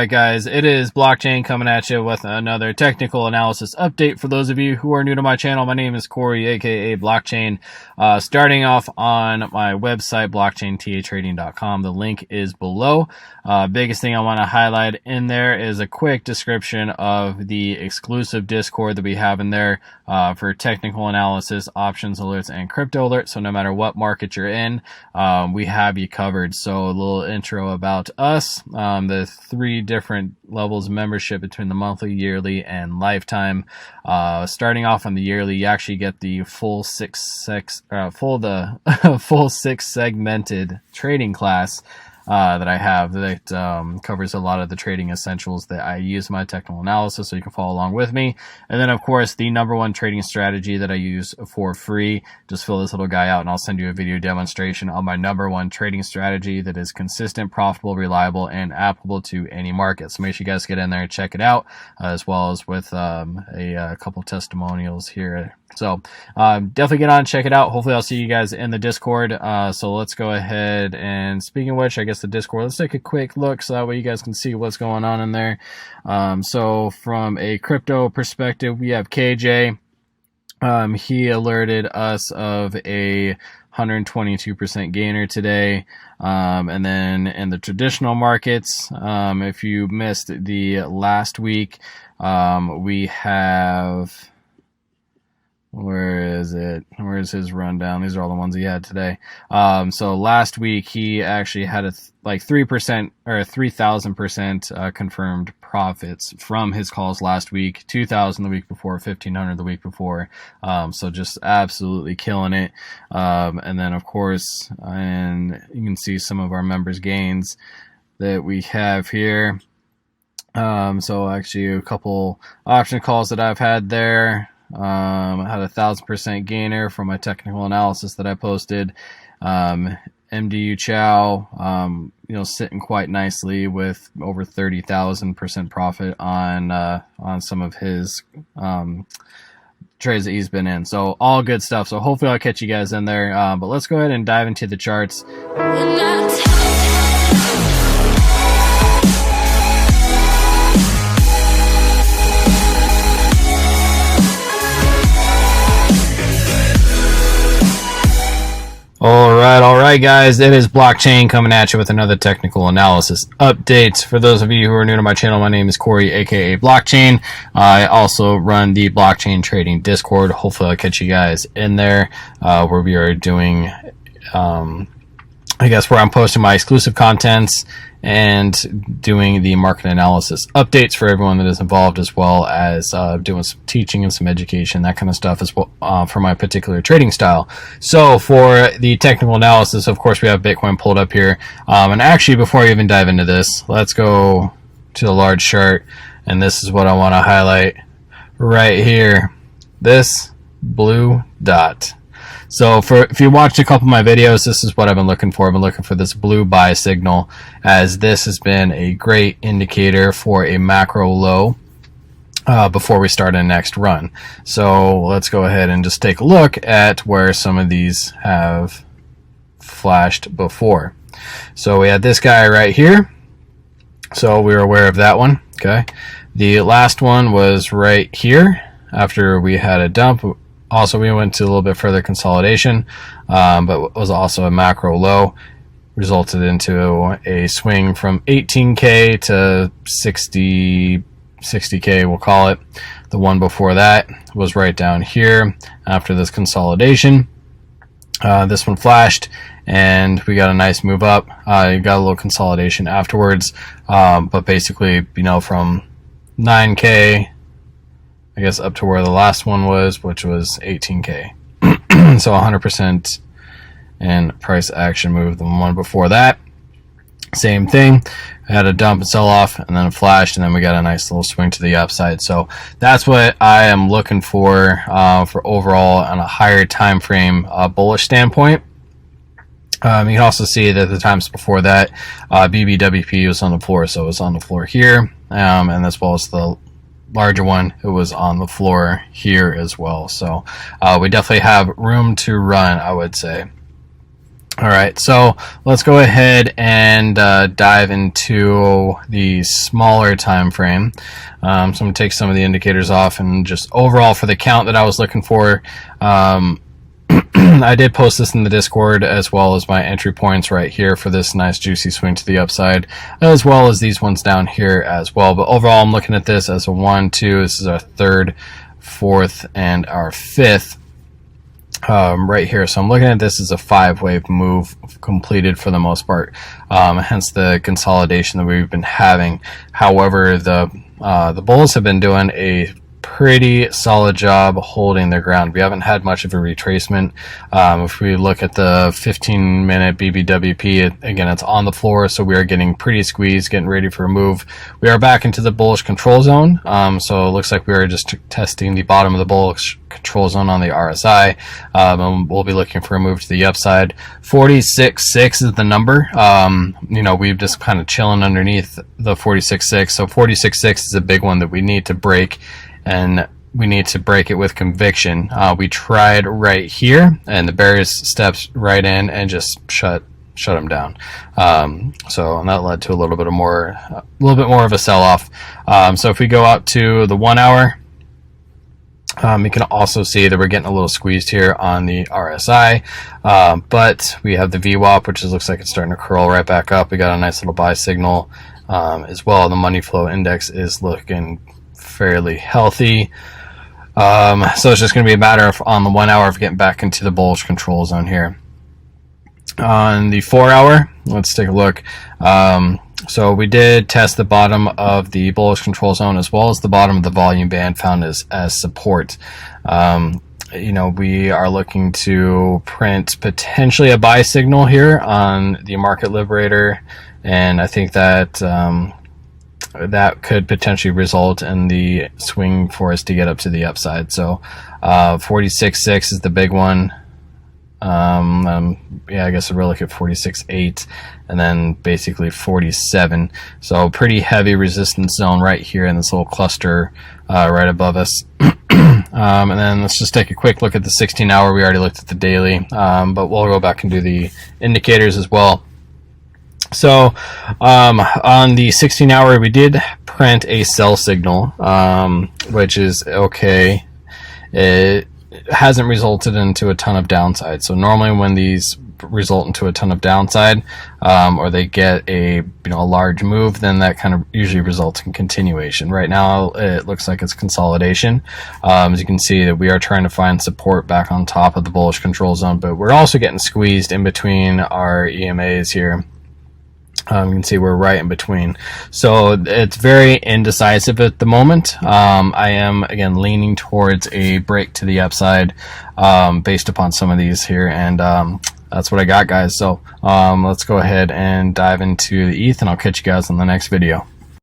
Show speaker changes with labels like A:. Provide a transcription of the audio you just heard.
A: Alright guys, it is Blockchain coming at you with another technical analysis update. For those of you who are new to my channel, my name is Corey, aka Blockchain. Starting off on my website, blockchaintrading.com. The link is below. Biggest thing I want to highlight in there is a quick description of the exclusive Discord that we have in there for technical analysis, options alerts, and crypto alerts. So no matter what market you're in, we have you covered. So a little intro about us. The three different levels of membership between the monthly, yearly, and lifetime. Starting off on the yearly, you actually get the full six segmented trading class that I have that covers a lot of the trading essentials that I use in my technical analysis, so you can follow along with me. And then, of course, the #1 trading strategy that I use for free. Just fill this little guy out, and I'll send you a video demonstration on my #1 trading strategy that is consistent, profitable, reliable, and applicable to any market. So make sure you guys get in there and check it out, as well as with a couple testimonials here. So definitely get on and check it out. Hopefully I'll see you guys in the Discord. So let's go ahead, and speaking of which, I guess the Discord, let's take a quick look so that way you guys can see what's going on in there. So from a crypto perspective, we have KJ. He alerted us of a 122% gainer today. And then in the traditional markets, if you missed the last week, we have... Where is it? Where's his rundown? These are all the ones he had today. So last week he actually had like 3% or 3,000% confirmed profits from his calls last week. 2,000 the week before, 1,500 the week before. So just absolutely killing it. And then of course, and you can see some of our members' gains that we have here. So actually a couple option calls that I've had there. I had 1,000% gainer from my technical analysis that I posted. MDU Chow, sitting quite nicely with over 30,000% profit on some of his trades that he's been in. So all good stuff. So hopefully I'll catch you guys in there. But let's go ahead and dive into the charts. All right, guys, it is Blockchain coming at you with another technical analysis update. For those of you who are new to my channel, my name is Corey, aka Blockchain. I also run the Blockchain Trading Discord. Hopefully I'll catch you guys in there, where we are doing, where I'm posting my exclusive contents and doing the market analysis updates for everyone that is involved, as well as doing some teaching and some education, that kind of stuff as well, for my particular trading style. So for the technical analysis, of course, we have Bitcoin pulled up here. And actually, before I even dive into this, let's go to the large chart, and this is what I want to highlight right here. This blue dot. So if you watched a couple of my videos, this is what I've been looking for. I've been looking for this blue buy signal, as this has been a great indicator for a macro low before we start a next run. So let's go ahead and just take a look at where some of these have flashed before. So we had this guy right here. So we were aware of that one. Okay. The last one was right here after we had a dump. Also, we went to a little bit further consolidation, but was also a macro low, resulted into a swing from 18K to 60K, we'll call it. The one before that was right down here after this consolidation. This one flashed, and we got a nice move up. Got a little consolidation afterwards, but basically, from 9K, I guess, up to where the last one was, which was 18K. So 100% in price action move. The one before that, same thing. I had a dump and sell off, and then it flashed, and then we got a nice little swing to the upside. So that's what I am looking for overall on a higher time frame bullish standpoint. You can also see that the times before that, BBWP was on the floor, so it was on the floor here, and as well as the larger one, it was on the floor here as well. So we definitely have room to run, I would say. All right, so let's go ahead and dive into the smaller time frame. So I'm going to take some of the indicators off, and just overall for the count that I was looking for, I did post this in the Discord, as well as my entry points right here for this nice juicy swing to the upside, as well as these ones down here as well. But overall, I'm looking at this as a 1, 2, this is our third, fourth, and our fifth. Right here, so I'm looking at this as a 5-wave move completed for the most part, hence the consolidation that we've been having. However, the bulls have been doing a pretty solid job holding their ground. We haven't had much of a retracement. If we look at the 15-minute BBWP, again, it's on the floor, so we are getting pretty squeezed, getting ready for a move. We are back into the bullish control zone, so it looks like we are just testing the bottom of the bullish control zone on the RSI, and we'll be looking for a move to the upside. 46.6 is the number. You know, we've just kind of chilling underneath the 46.6, so 46.6 is a big one that we need to break, and we need to break it with conviction. We tried right here, and the bears steps right in and just shut them down. So and that led to a little bit more of a sell-off. So if we go out to the 1 hour, you can also see that we're getting a little squeezed here on the RSI, but we have the VWAP, which looks like it's starting to curl right back up. We got a nice little buy signal as well. The money flow index is looking fairly healthy. So it's just going to be a matter of, on the 1 hour, of getting back into the bullish control zone here. On the 4 hour, let's take a look. So we did test the bottom of the bullish control zone, as well as the bottom of the volume band found as support. You know, we are looking to print potentially a buy signal here on the market liberator, and I think that that could potentially result in the swing for us to get up to the upside. So 46.6 is the big one. Yeah, I guess we'll look at 46.8 and then basically 47. So pretty heavy resistance zone right here in this little cluster right above us. And then let's just take a quick look at the 16-hour. We already looked at the daily, but we'll go back and do the indicators as well. So on the 16-hour, we did print a sell signal, which is okay. It hasn't resulted into a ton of downside. So normally when these result into a ton of downside, or they get a large move, then that kind of usually results in continuation. Right now it looks like it's consolidation. As you can see, that we are trying to find support back on top of the bullish control zone, but we're also getting squeezed in between our EMAs here. You can see we're right in between, so it's very indecisive at the moment. I am again leaning towards a break to the upside based upon some of these here, and that's what I got, guys. So let's go ahead and dive into the ETH, and I'll catch you guys on the next video.